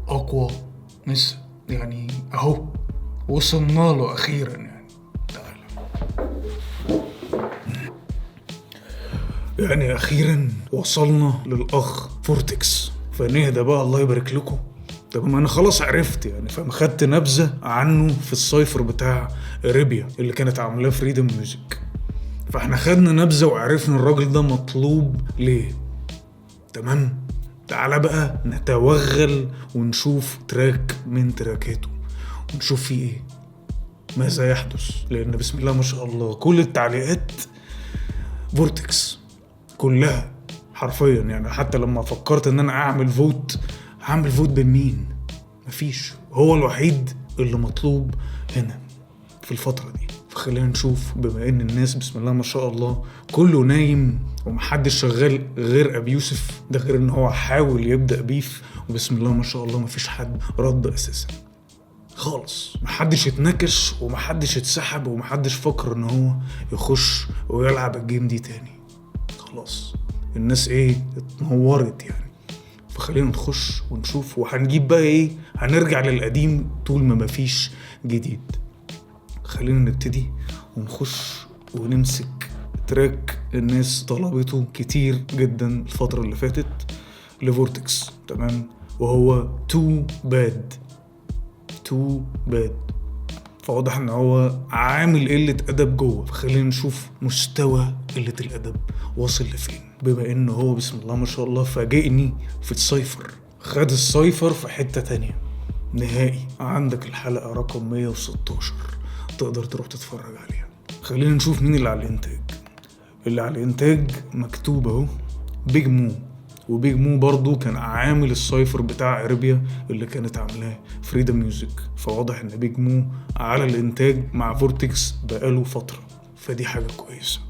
أقوى مسا يعني أهو وصلنا له أخيرا يعني. يعني أخيرا وصلنا للأخ فورتكس، فنهدى بقى الله يبارك لكم. طب ما أنا خلاص عرفت يعني، فمخدت نبذة عنه في السايفر بتاع إريبيا اللي كانت عاملاه فريدم ميوزك، فاحنا خدنا نبذة وعرفنا الراجل ده مطلوب ليه. تمام، تعالى بقى نتوغل ونشوف تراك من تراكاته ونشوف فيه ايه، ماذا يحدث. لان بسم الله ما شاء الله كل التعليقات فورتكس كلها حرفيا يعني. حتى لما فكرت ان انا هعمل فوت بين مين، مفيش، هو الوحيد اللي مطلوب هنا في الفترة دي. فخلينا نشوف، بما ان الناس بسم الله ما شاء الله كله نايم ومحدش شغال غير ابي يوسف، ده غير ان هو حاول يبدأ بيف وبسم الله ما شاء الله مفيش حد رد اساسا خالص، محدش اتنكش ومحدش اتسحب ومحدش فكر ان هو يخش ويلعب الجيم دي تاني. خلاص الناس اتنورت يعني. فخلينا نخش ونشوف، وهنجيب بقى هنرجع للقديم طول ما مفيش جديد. خلينا نبتدي ونخش ونمسك تراك الناس طلبته كتير جدا الفترة اللي فاتت لفورتكس، تمام، وهو تو باد. فواضح ان هو عامل قلة ادب جوه، فخلينا نشوف مستوى قلة الادب واصل لفين. بما انه هو بسم الله ما شاء الله فاجئني في السايفر، خد السايفر في حتة تانية نهائي. عندك الحلقة رقم 116 تقدر تروح تتفرج عليها. خلينا نشوف مين اللي على الانتاج. اللي على الانتاج مكتوب اهو بيج مو، وبيج مو برضو كان عامل السايفر بتاع إريبيا اللي كانت عاملاه فريدم ميوزك. فواضح ان بيج مو على الانتاج مع فورتكس بقاله فترة، فدي حاجة كويسة.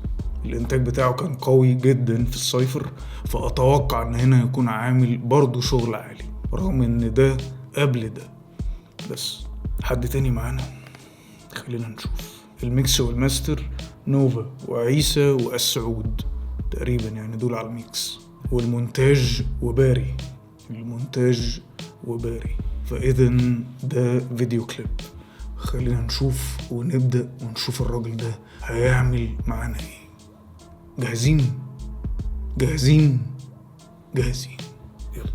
الانتاج بتاعه كان قوي جدا في السايفر، فأتوقع ان هنا يكون عامل برضو شغل عالي، رغم ان ده قبل ده. بس حد تاني معانا، خلينا نشوف. الميكس والماستر نوفا وعيسى والسعود تقريبا يعني، دول على الميكس. والمونتاج وباري. فإذن ده فيديو كليب. خلينا نشوف ونبدأ ونشوف الراجل ده هيعمل معانا ايه. جاهزين يلا.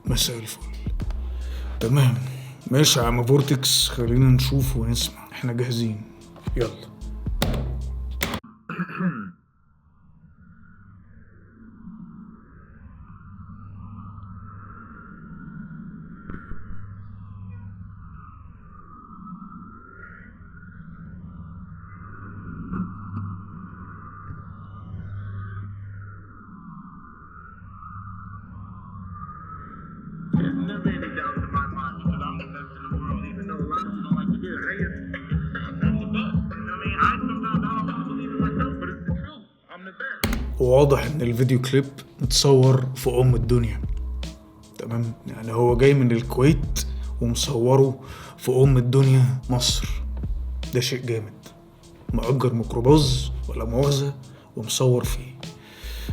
مساء الفل. تمام ماشي يا عم فورتكس، خلينا نشوف ونسمع، احنا جاهزين يلا. وواضح ان الفيديو كليب متصور في الدنيا، تمام، يعني هو جاي من الكويت ومصوره في الدنيا مصر. ده شيء جامد، مأجر ميكروباص ولا مؤاخذة ومصور فيه.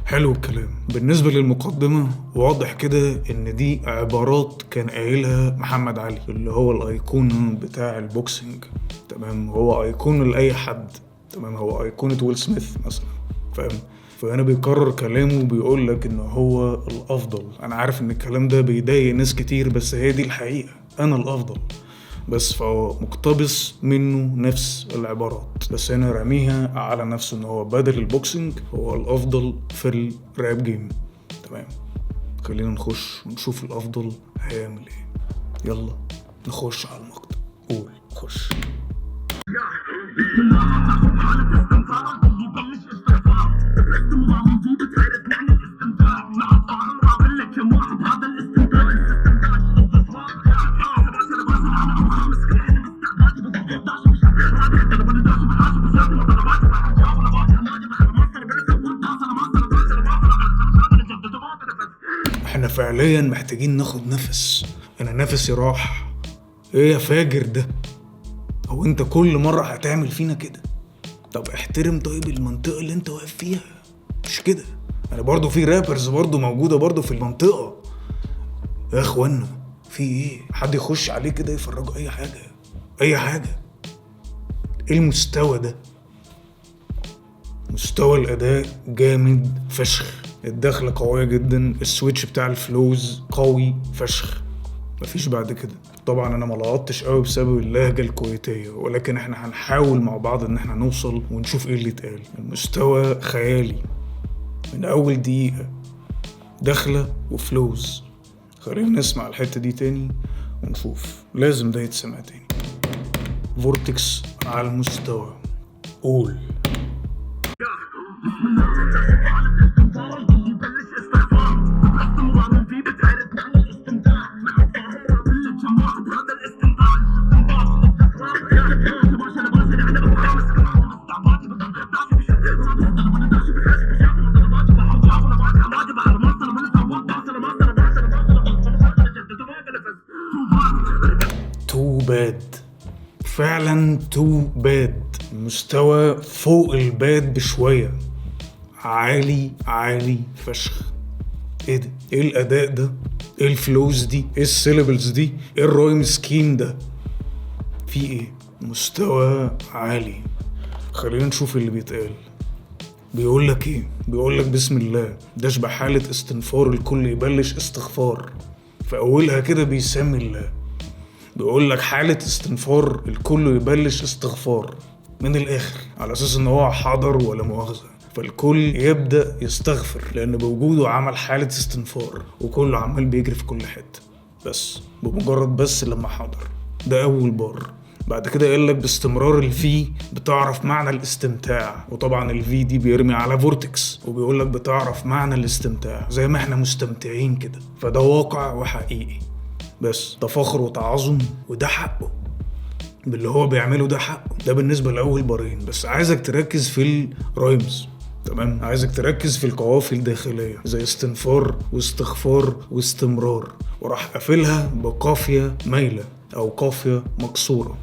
حلو الكلام. بالنسبة للمقدمة واضح كده ان دي عبارات كان قايلها محمد علي اللي هو الايقون بتاع البوكسنج، تمام، هو ايقون لأي حد، تمام، هو ايقونة ويل سميث مثلا، فاهم. فأنا بيكرر كلامه وبيقول لك إنه هو الأفضل. أنا عارف إن الكلام ده بيضايق ناس كتير، بس هي دي الحقيقة، أنا الأفضل. بس فهو مقتبس منه نفس العبارات، بس أنا راميها على نفسه إنه هو بدل البوكسنج هو الأفضل في الراب جيم، تمام. خلينا نخش ونشوف الأفضل هيعمل إيه. يلا نخش على المقطع. قول خش. احنا فعليا محتاجين ناخد نفس، انا نفسي راح. ايه يا فاجر ده، هو انت كل مرة هتعمل فينا كده؟ طب احترم طيب المنطقة اللي انت واقف فيها، مش كده؟ يعني برضو في رابرز برضو موجودة برضو في المنطقة يا اخوانا. في ايه؟ حد يخش عليه كده يفرجوا اي حاجة، اي حاجة. ايه المستوى ده؟ مستوى الاداء جامد فشخ، الدخلة قوية جدا، السويتش بتاع الفلوز قوي فشخ، مفيش بعد كده. طبعا انا ما لقطتش قوي بسبب اللهجة الكويتية، ولكن احنا هنحاول مع بعض ان احنا نوصل ونشوف ايه اللي اتقال. المستوى خيالي من اول دقيقة، دخلة وفلوز. خلينا نسمع الحتة دي تاني ونشوف، لازم ده يتسمع تاني. فورتكس على المستوى. قول. تو باد، فعلا تو باد. مستوى فوق الباد بشوية، عالي عالي فشخ. ايه ده؟ ايه الاداء ده؟ ايه الفلوز دي؟ ايه السيلبلز دي؟ ايه الرايم سكيم ده؟ في ايه؟ مستوى عالي. خلينا نشوف اللي بيتقال. بيقولك ايه؟ بيقولك بسم الله، ده شبه حالة استنفار الكل يبلش استغفار، في اولها كده بيسمي الله. بيقولك حالة استنفار الكل يبلش استغفار، من الاخر على اساس ان هو حضر ولا مؤاخذة، فالكل يبدأ يستغفر لان بوجوده عمل حالة استنفار، وكله عمال بيجري في كل حتة بس بمجرد بس لما حضر. ده اول بار. بعد كده قالك باستمرار الفي بتعرف معنى الاستمتاع، وطبعا الفي دي بيرمي على فورتكس، وبيقولك بتعرف معنى الاستمتاع زي ما احنا مستمتعين كده. فده واقع وحقيقي، بس تفاخر وتعظم، وده حقه باللي هو بيعمله، ده حقه. ده بالنسبة لأول بارين. بس عايزك تركز في الرايمز، تمام؟ عايزك تركز في القوافي الداخلية زي استنفار واستغفار واستمرار، وراح قافلها بقافية مايلة أو قافية مكسورة،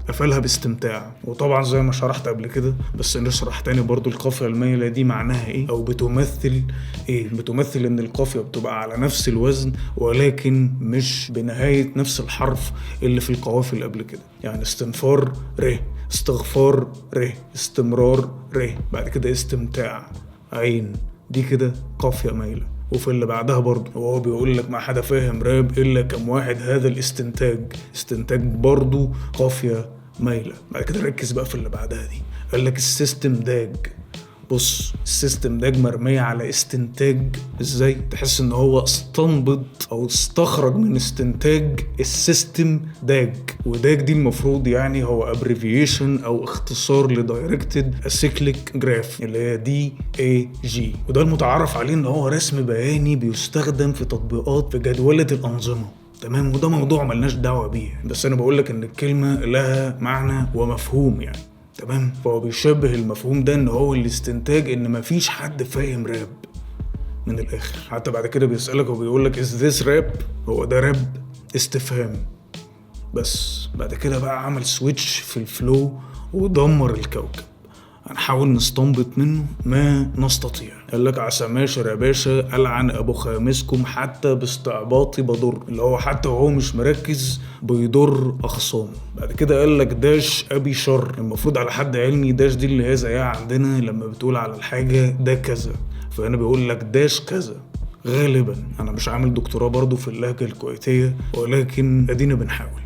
قفلها باستمتاع. وطبعا زي ما شرحت قبل كده، بس نشرح تاني برضو القافية المايلة دي معناها ايه او بتمثل ايه. بتمثل ان القافية بتبقى على نفس الوزن ولكن مش بنهاية نفس الحرف اللي في القوافي اللي قبل كده. يعني استنفار ر، استغفار ر، استمرار ر، بعد كده استمتاع عين، دي كده قافية مايلة. وفي اللي بعدها برضه وهو بيقول لك ما حدا فاهم راب الا كم واحد، هذا الاستنتاج، استنتاج برضه قافية مايلة. بعد كده ركز بقى في اللي بعدها دي، قال لك السيستم داج. بص، السيستم داج مرمية على استنتاج. ازاي؟ تحس ان هو استنبط او استخرج من استنتاج السيستم داج. وداج دي المفروض يعني هو ابريفيشن او اختصار لدايركتد اسيكليك جراف، اللي هي دي اي جي. وده المتعارف عليه ان هو رسم بياني بيستخدم في تطبيقات في جدولة الانظمة، تمام؟ وده موضوع ملناش دعوة بيه، بس انا بقولك ان الكلمة لها معنى ومفهوم يعني، تمام؟ فهو بيشبه المفهوم ده ان هو الاستنتاج ان مفيش حد فاهم راب من الاخر. حتى بعد كده بيسألك وبيقولك is this rap؟ هو ده راب؟ استفهام. بس بعد كده بقى عمل سويتش في الفلو ودمر الكوكب. هنحاول نستنبط منه ما نستطيع. قال لك عسى ماشر يا باشا، ألعن أبو خامسكم حتى باستعباطي بضر، اللي هو حتى وهو مش مركز بيضر أخصامه. بعد كده قال لك داش أبي شر. المفروض على حد علمي داش دي اللي هي زيها عندنا لما بتقول على الحاجة ده كذا، فأنا بيقول لك داش كذا. غالبا أنا مش عامل دكتوراه برضو في اللهجة الكويتية، ولكن أدينا بنحاول.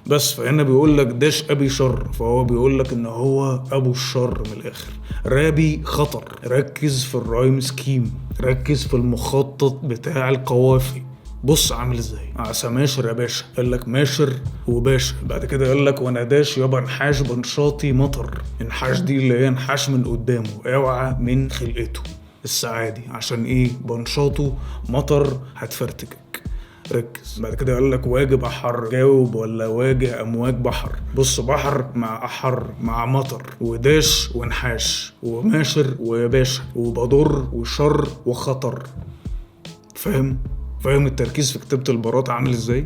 بس فهنا بيقول لك داش ابي شر، فهو بيقول لك ان هو ابو الشر من الاخر. رابي خطر. ركز في الرايم سكيم، ركز في المخطط بتاع القوافي. بص عامل ازاي. عسى ماشر يا باشا، قال لك ماشر وباشا. بعد كده قال لك وانا داش يابا نحاش بنشاطي مطر. انحاش دي اللي هي نحاش من قدامه، اوعى من خلقته السعادي. عشان ايه؟ بنشاطه مطر هتفرتكك. ركز. بعد كده قال لك واجب احر، جاوب ولا واجه امواج بحر. بص، بحر مع احر مع مطر وداش ونحاش وماشر وباشا وبضر وشر وخطر. فاهم التركيز في كتابة البارات عامل ازاي؟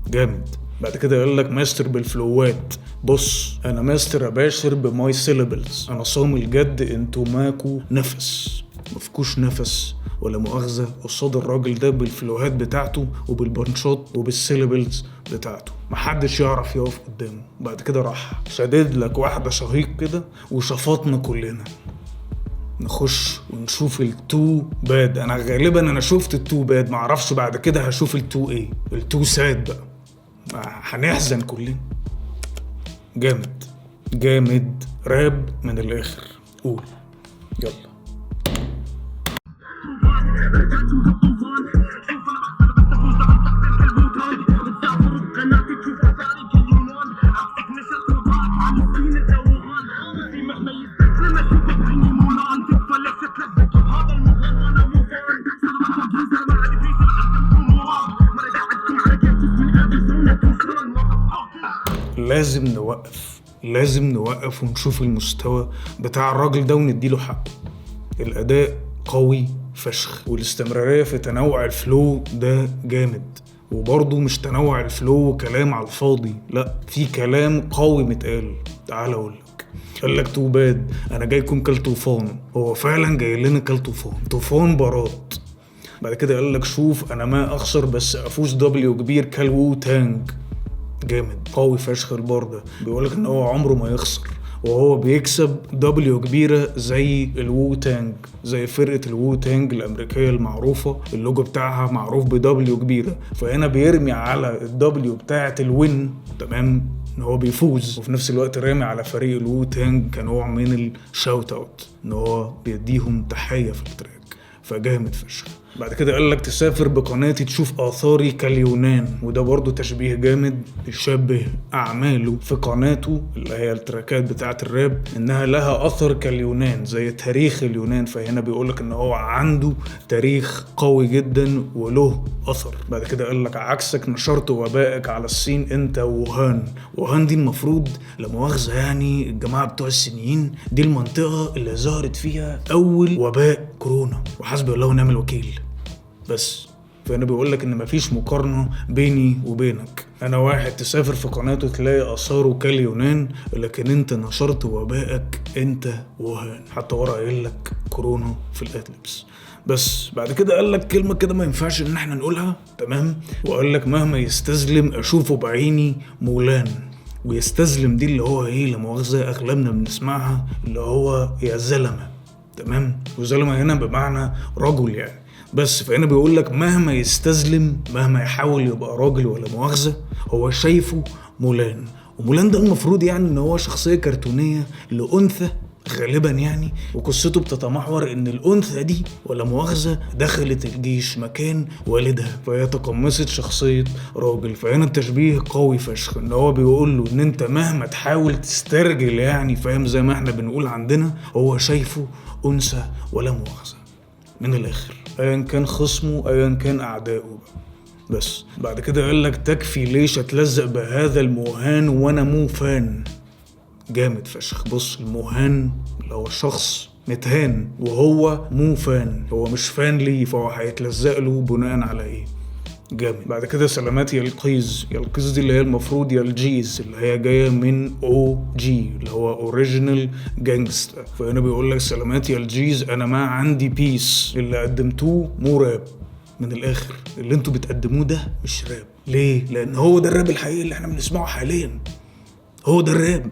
جامد. بعد كده قال لك ماستر بالفلوات. بص، انا ماستر اباشر بماي سيلابلز، انا صامل جد انتو ماكو نفس. مفكوش نفس ولا مؤاخذة قصاد الراجل ده بالفلوهات بتاعته وبالبنشات وبالسيلابلز بتاعته. محدش يعرف يقف قدامه. بعد كده راح شدد لك واحدة شهيق كده وشفطنا كلنا. نخش ونشوف التو باد. انا غالبا انا شفت التو باد، معرفش بعد كده هشوف التو ايه، التو ساد بقى، هنحزن كلنا. جامد جامد راب من الاخر. قول يلا. لازم نوقف ونشوف المستوى بتاع الراجل ده ونديله حقه. الأداء قوي فشخ، والاستمرارية في تنوع الفلو ده جامد. وبرضه مش تنوع الفلو وكلام على الفاضي، لا، في كلام قوي متقال. تعال أقولك، قالك تو باد أنا جايكم كالطوفان. هو فعلا جاي لنا كالطوفان برات. بعد كده قالك شوف أنا ما أخسر بس أفوز دبليو كبير كالوو تانج. جامد قوي فشخ. البار بيقولك ان هو عمره ما يخسر، وهو بيكسب دبليو كبيرة زي الوو تانج، زي فرقة الوو تانج الأمريكية المعروفة، اللوجو بتاعها معروف بدبليو كبيرة. فهنا بيرمي على الدبليو بتاعة الوين، تمام، ان هو بيفوز، وفي نفس الوقت رامي على فريق الوو تانج كنوع من الشاوت اوت، ان هو بيديهم تحية في التراك. فجامد فشخ. بعد كده قالك تسافر بقناتي تشوف آثاري كاليونان، وده برضو تشبيه جامد بيشبه أعماله في قناته اللي هي التراكات بتاعة الراب إنها لها أثر كاليونان زي تاريخ اليونان. فهنا بيقولك إن هو عنده تاريخ قوي جدا وله أثر. بعد كده قالك عكسك نشرت وبائك على الصين أنت ووهان دي المفروض لمؤاخذة يعني الجماعة بتوع الصينيين دي المنطقة اللي ظهرت فيها أول وباء كورونا، وحسبي الله ونعم الوكيل. بس فأنا بيقولك إن مفيش مقارنة بيني وبينك. أنا واحد تسافر في قناته تلاقي آثاره كاليونان، لكن أنت نشرت وبائك أنت ووهان، حتى ورا قايلك كورونا في الأدلبس. بس بعد كده قالك كلمة كده ما ينفعش إن احنا نقولها، تمام، وقالك مهما يستسلم أشوفه بعيني مولان. ويستسلم دي اللي هو إيه لمؤاخذة أغلبنا بنسمعها اللي هو يا زلمة، تمام، وزلمة هنا بمعنى رجل يعني. بس فهنا بيقولك مهما يستسلم، مهما يحاول يبقى راجل ولا مؤاخذة، هو شايفه مولان. ومولان ده المفروض يعني ان هو شخصية كرتونية لأنثى غالبا يعني، وقصته بتتمحور ان الأنثى دي ولا مؤاخذة دخلت الجيش مكان والدها، فهي تقمصت شخصية راجل. فهنا التشبيه قوي فشخ، ان هو بيقول له ان انت مهما تحاول تسترجل يعني، فاهم، زي ما احنا بنقول عندنا، هو شايفه أنثى ولا مؤاخذة من الآخر، ايا كان خصمه ايا كان اعدائه. بس بعد كده قالك تكفي ليش اتلزق بهذا الموهان وانا مو فان. جامد فشخ. بص، الموهان اللي هو شخص متهان، وهو مو فان، هو مش فان ليه، فهو هيتلزق له بناء على ايه. جامد. بعد كده سلامات يا القيز. يا القيز دي اللي هي المفروض يا الجيز، اللي هي جاية من او جي اللي هو اوريجينال جانجستا. فهنا بيقول لك سلامات يا الجيز انا ما عندي بيس، اللي قدمتوه مو راب. من الاخر اللي انتوا بتقدموه ده مش راب. ليه؟ لان هو ده الراب الحقيقي اللي احنا بنسمعه حاليا، هو ده الراب.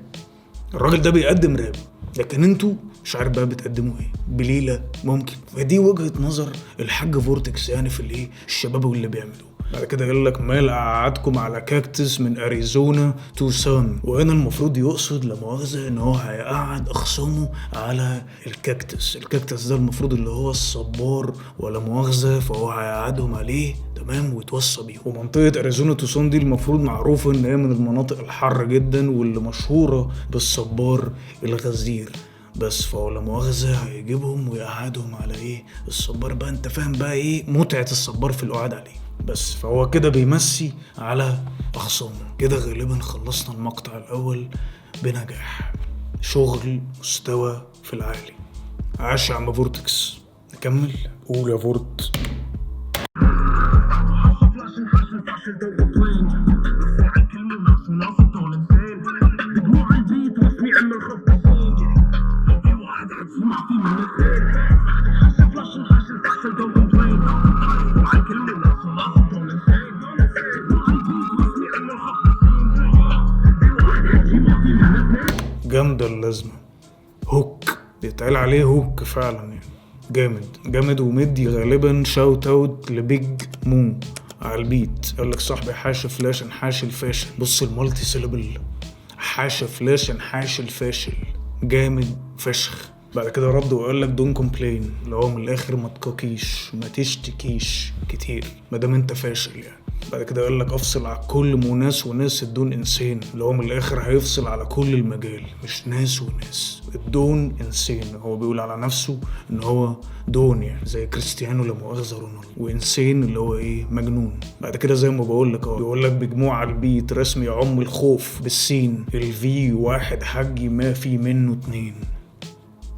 الراجل ده بيقدم راب، لكن انتوا مش عارف بقى بتقدموا ايه، بليلة ممكن. فدي وجهة نظر الحاج فورتكس يعني في الايه الشباب واللي بيعملوه. بعد كده قال لك مال قعدكم على كاكتس من اريزونا تو سان، وهنا المفروض يقصد لمؤاخذة ان هو هيقعد اخصامه على الكاكتس. الكاكتس ده المفروض اللي هو الصبار ولا مؤاخذة، فهو هيقعدهم عليه، تمام، ويتوصى بيهم. ومنطقة اريزونا تو سان دي المفروض معروفة ان هي من المناطق الحر جدا واللي مشهورة بالصبار الغزير. بس فهو لا مؤاخذة هيجيبهم ويقعدهم على ايه الصبار بقى، انت فاهم بقى ايه متعة الصبار في القعاد عليه. بس فهو كده بيمسي على أخصامه. كده غالبا خلصنا المقطع الأول بنجاح. شغل مستوى في العالي. عاش يا عم فورتكس. نكمل. قول يا فورت. لازمة. هوك بيتقال عليه هوك فعلا يعني. جامد ومدي غالبا شاوت اوت لبيج مو على البيت. قال لك صاحبي حاشا فلاش انحاش الفاشل. بص المالتي سيلابل، حاشا فلاش انحاش الفاشل، جامد فشخ. بعد كده رد وقال لك دون كومبلين، اللي هو من الاخر ما تقاكيش ما تشتكيش كتير ما دام انت فاشل يعني. بعد كده قال لك افصل على كل وناس الدون انسان، اللي هو من الاخر هيفصل على كل المجال، مش ناس وناس، الدون انسان. هو بيقول على نفسه ان هو دون يعني زي كريستيانو لا مؤاخذة رونالدو، وانسان اللي هو ايه مجنون. بعد كده زي ما بقول لك بيقول لك بجموع على البيت رسمي يعم الخوف بالسين، الفي واحد حجي ما في منه 2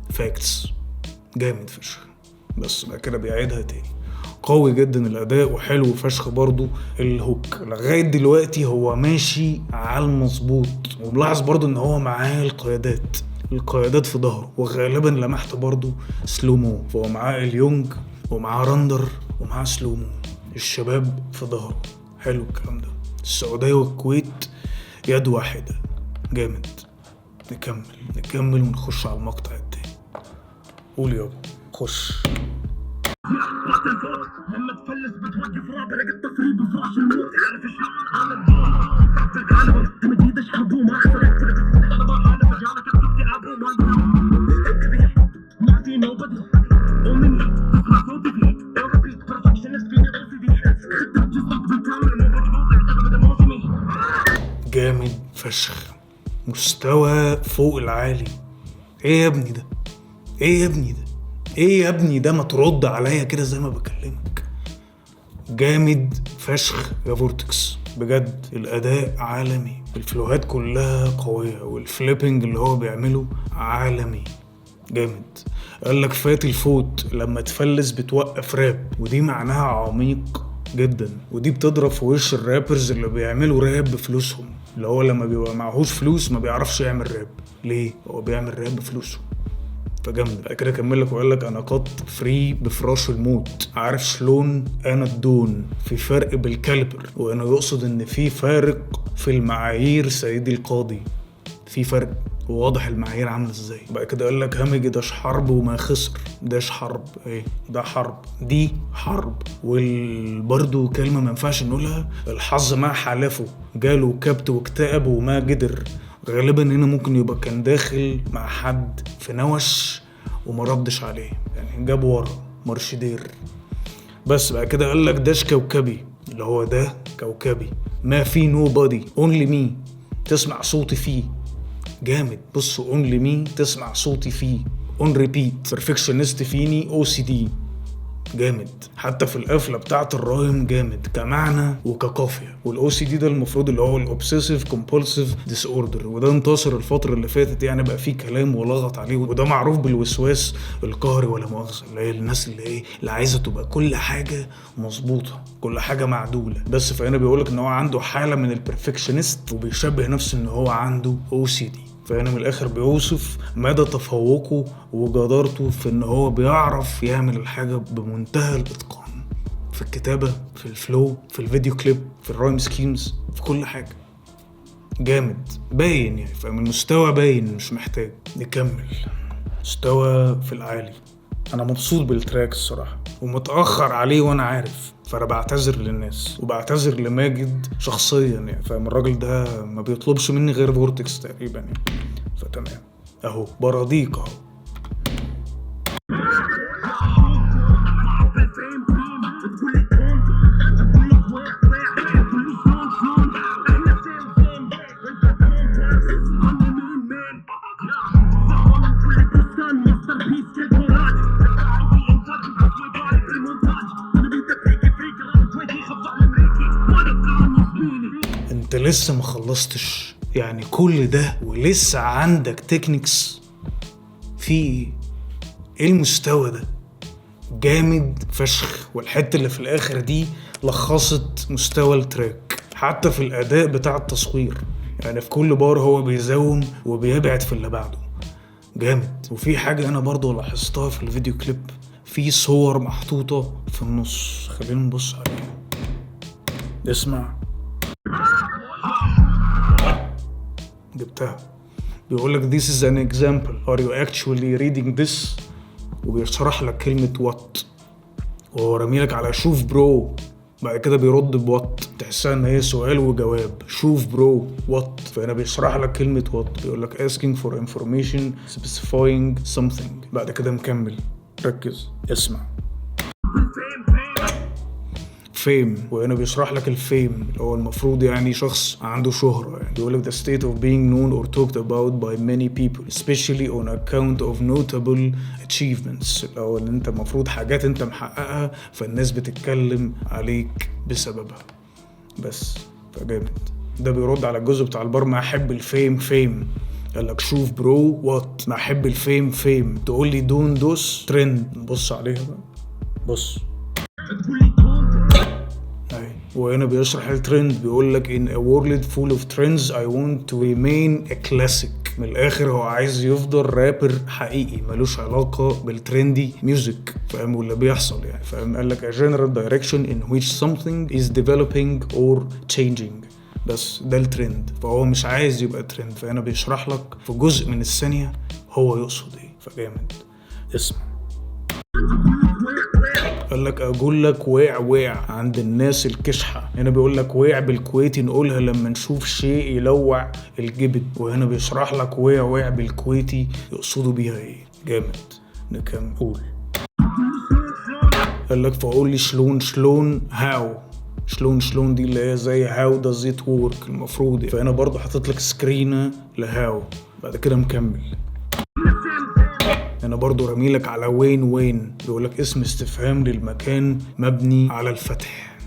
فاكتس. جامد فشخ. بس بعد كده بيعيدها تاني، قوي جدا الاداء وحلو فشخ برضو الهوك. لغايه دلوقتي هو ماشي على المظبوط، وملاحظ برضو ان هو معاه القيادات في ظهره، وغالبا لمحت برضو سلومو. فهو معاه اليونج ومعاه راندر ومعاه سلومو، الشباب في ظهره. حلو الكلام ده. السعوديه والكويت يد واحده. جامد. نكمل ونخش على المقطع التاني. قول يابا خش. لما تفلس بتوقف رابع لقيت تصريب بفراش الموت. عارف شلون انا الدور تحت العالم تمديد اشحبوه ما احسن انا ضاحالة مجالك اكتئابه ما في نوبدي ومني تسمع صوتي فيه اوروبي بيرفكشنست فيني اوسيدي خدت جزءك بالكامل مو مضبوط اعتقد موسمي. جامد فشخ، مستوى فوق العالي. ايه يا ابني ده ما ترد عليا كده زي ما بكلمك. جامد فشخ يا فورتكس بجد. الاداء عالمي، الفلوهات كلها قوية، والفليبنج اللي هو بيعمله عالمي جامد. قال لك فات الفوت لما تفلس بتوقف راب، ودي معناها عميق جدا، ودي بتضرب في وش الرابرز اللي بيعملوا راب بفلوسهم، اللي هو لما بيبقى معهوش فلوس ما بيعرفش يعمل راب. ليه؟ هو بيعمل راب بفلوسه. فجامد. بعد كده كمل لك وقال لك انا قط فري بفراش الموت. عارف شلون انا الدون في فرق بالكالبر، وانا يقصد ان في فارق في المعايير سيدي القاضي، في فرق وواضح المعايير عامله ازاي. بعد كده قال لك همج داش حرب وما خسر. داش حرب ايه؟ ده حرب، دي حرب. وبرضو كلمه ما ينفعش نقولها، الحظ مع حلفه جاله كبت واكتئب وما قدر. غالبا هنا ممكن يبقى كان داخل مع حد في نوش وما ردش عليه، يعني جاب ورا مرشدير. بس بعد كده قال لك داش كوكبي، اللي هو ده كوكبي ما في نو بادي اونلي مي تسمع صوتي فيه. جامد. بص اونلي مي تسمع صوتي فيه، اون ريبيت بيرفكشنست فيني او سي دي. جامد. حتى في القفله بتاعه الرايم جامد كمعنى وكقافيه. والاو سي دي ده المفروض اللي هو الاوبسيسيف كومبولسيف ديس اوردر، وده انتشر الفتره اللي فاتت يعني، بقى فيه كلام ولغط عليه، وده معروف بالوسواس القهري ولا مؤاخذه، اللي هي الناس اللي عايزه تبقى كل حاجه مظبوطه، كل حاجه معدوله. بس فهنا بيقولك ان هو عنده حاله من البرفكشنست، وبيشبه نفسه ان هو عنده او سي دي. فهنا من الاخر بيوصف مدى تفوقه وجدارته في ان هو بيعرف يعمل الحاجة بمنتهى الاتقان، في الكتابة، في الفلو، في الفيديو كليب، في الرايم سكيمز، في كل حاجة. جامد باين يعني، فمن المستوى باين مش محتاج نكمل. مستوى في العالي. انا مبسوط بالتراك الصراحة، ومتأخر عليه وانا عارف، فانا بعتذر للناس وبعتذر لماجد شخصيا يعني، فاهم الراجل ده ما بيطلبش مني غير فورتكس تقريبا يعني، فتمام اهو براضيك اهو. انت لسه ما خلصتش يعني كل ده ولسه عندك تكنيكس في ايه المستوى ده؟ جامد فشخ. والحته اللي في الاخر دي لخصت مستوى التراك، حتى في الاداء بتاع التصوير يعني، في كل بار هو بيزوم وبيبعد في اللي بعده. جامد. وفي حاجه انا برضو لاحظتها في الفيديو كليب، في صور محطوطه في النص، خلينا نبص عليها. اسمع. جبتها. بيقولك this is an example, are you actually reading this؟ وبيشرح لك كلمة what، وهو رميلك على شوف برو، بعد كده بيرد بوات، تحسها ان هي سؤال وجواب. شوف برو وات، فهنا بيشرح لك كلمة وات، بيقولك asking for information specifying something، بعد كده مكمل. ركز اسمع. فيم، وهنا بيشرح لك الفيم اللي هو المفروض يعني شخص عنده شهرة، يعني بيقولك the state of being known or talked about by many people especially on account of notable achievements، اللي هو ان انت المفروض حاجات انت محققها فالناس بتتكلم عليك بسببها. بس فجامد. ده بيرد على الجزء بتاع البار ما احب الفيم فيم، قالك شوف برو وات، ما احب الفيم فيم، تقول لي دون دوس ترند. نبص عليها بقى، بص. وهنا بيشرح الترند، بيقول لك in a world full of trends I want to remain a classic. من الآخر هو عايز يفضل رابر حقيقي ملوش علاقة بالترندي ميوزك، فاهم ولا بيحصل يعني، فاهم. قال لك a general direction in which something is developing or changing، بس ده الترند، فهو مش عايز يبقى ترند. فهنا بيشرح لك في جزء من الثانية هو يقصد ايه، فجامد. اسمع. قال لك اقول لك واع عند الناس الكشحة. هنا بيقول لك واع بالكويتي نقولها لما نشوف شيء يلوع الجبن، وهنا بيشرح لك واع بالكويتي يقصدوا بيها ايه. جامد. نكمل. قول. قال لك فقول لي شلون هاو. شلون دي اللي هي زي هاو داز ات وورك المفروض، فهنا برضه حاطط لك سكرينه لهاو، بعد كده مكمل. هنا برضو رميلك على وين، بيقولك اسم استفهام للمكان مبني على الفتح.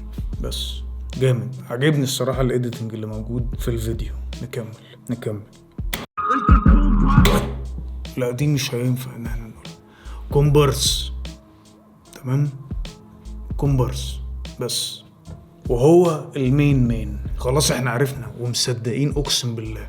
بس جامد، عجبني الصراحة الإيديتنج اللي موجود في الفيديو. نكمل. لا دي مش هينفع ان احنا نقول كومبارس، تمام. كومبارس بس، وهو المين خلاص احنا عرفنا ومصدقين اقسم بالله.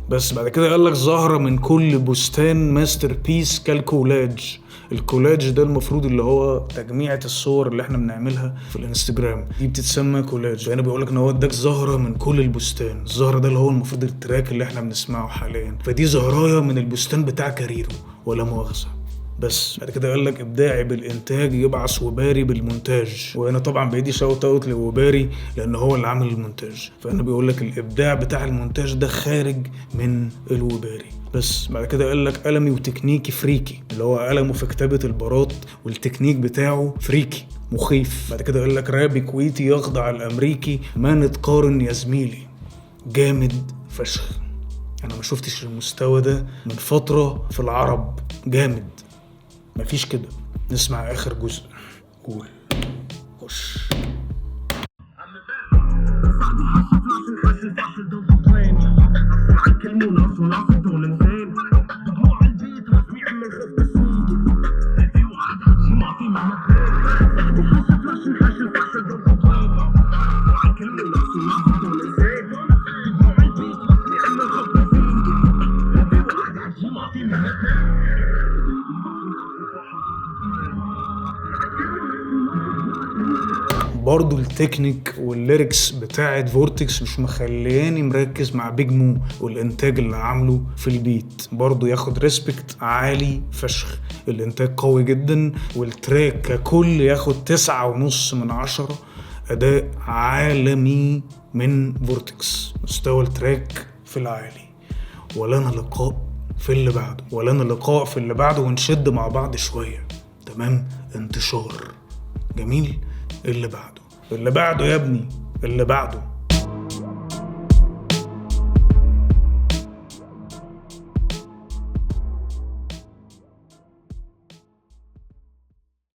بس بعد كده قال لك ظاهرة من كل بستان ماستر بيس كالكولاج. الكولاج ده المفروض اللي هو تجميعة الصور اللي احنا بنعملها في الانستجرام، دي بتتسمى كولاج. فهنا بيقولك ان هو اداك ظاهرة من كل البستان. الظاهرة ده اللي هو المفروض التراك اللي احنا بنسمعه حاليا، فدي ظاهراية من البستان بتاع كاريرو ولا مؤاخذة. بس بعد كده قال لك ابداعي بالانتاج يبعث وباري بالمونتاج، وهنا طبعا بيدي شاوت اوت لوباري لان هو اللي عامل المونتاج. فانا بيقول لك الابداع بتاع المونتاج ده خارج من الوباري. بس بعد كده قال لك قلمي وتكنيكي فريكي، اللي هو قلمه في كتابة البارات والتكنيك بتاعه فريكي مخيف. بعد كده قال لك رابي كويتي يخضع الامريكي، ما نتقارن يا زميلي. جامد فشخ، انا ما شفتش المستوى ده من فترة في العرب. جامد مفيش كده. نسمع اخر جزء. قول. خش. برضو التكنيك والليركس بتاعت فورتكس مش مخلياني مركز مع بيج مو والانتاج اللي عامله في البيت. برضو ياخد ريسبكت عالي فشخ، الانتاج قوي جدا، والتراك ككل ياخد 9.5/10. اداء عالمي من فورتكس، مستوى التراك في العالي. ولنا لقاء في اللي بعده ونشد مع بعض شوية. تمام. انتشار جميل. اللي بعده يا ابني، اللي بعده